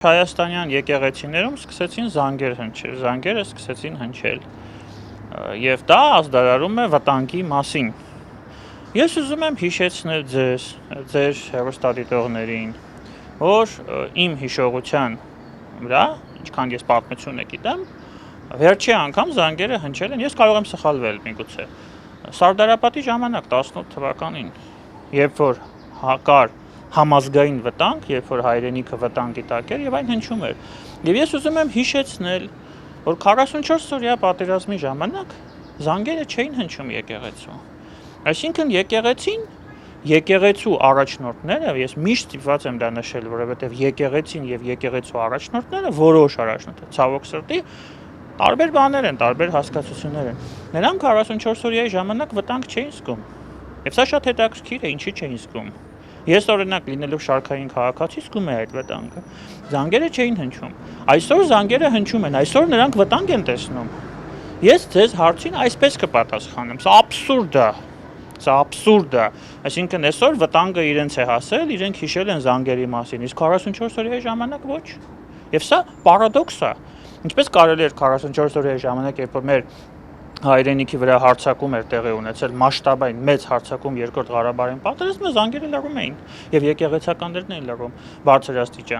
Հայաստանյան եկեղեցիներում սկսեցին զանգեր հնչել, զանգերը սկսեցին հնչել, և դա ազդարարում է վտանգի մասին։ Ես ուզում եմ հիշեցնել ձեր հեռուստադիտողներին, որ իմ հիշողության վրա, ինչքան ես պատմություն գիտեմ, վերջի անգամ զանգերը հնչել են, ես կարող եմ սխալվել միգուցե, Սարդարապետի ժամանակ 18 թվականին, երբ որ կար համազգային վտանգ, երբ որ հայրենիքը վտանգի տակ էր եւ այն հնչում էր։ Եվ ես ուզում եմ հիշեցնել, որ 44-օրյա պատերազմի ժամանակ զանգերը չէին հնչում եկեղեցու։ Այսինքն եկեղեցու առաջնորդները, ես միշտ ստիպված եմ դա նշել, որովհետեւ եկեղեցին եւ եկեղեցու առաջնորդները, որոշ առաջնորդներ, ցավոք սրտի, տարբեր բաներ են, տարբեր հասկացություններ են։ Նրանք 44-օրյայի ժամանակ վտանգ չէին զգում։ Եվ սա շատ հետաքրքիր է, ինչի չէին զգում։ Ես օրինակ լինելով շարքային քաղաքացի զգում եմ այդ վտանգը։ Զանգերը չէին հնչում։ Այսօր զանգերը հնչում են, այսօր նրանք վտանգ են տեսնում։ Ես ձեզ հարցին այսպես կպատասխանեմ. Սա абսուրդ է։ Այսինքն այսօր վտանգը իրենց է հասել, իրենք հիշել են զանգերի մասին, իսկ 44-օրյայի ժամանակ ոչ։ Եվ սա պարադոքս է։ Ինչպես կարելի էր 44-օրյայի ժամանակ, երբ որ մեր հայրենիքի վրա հարձակում էր տեղի ունեցել, մասշտաբային մեծ հարձակում Երկրորդ Ղարաբաղյան պատերազմը, զանգերը լռում էին եւ եկեղեցականներն էին լռում բարձրաստիճան։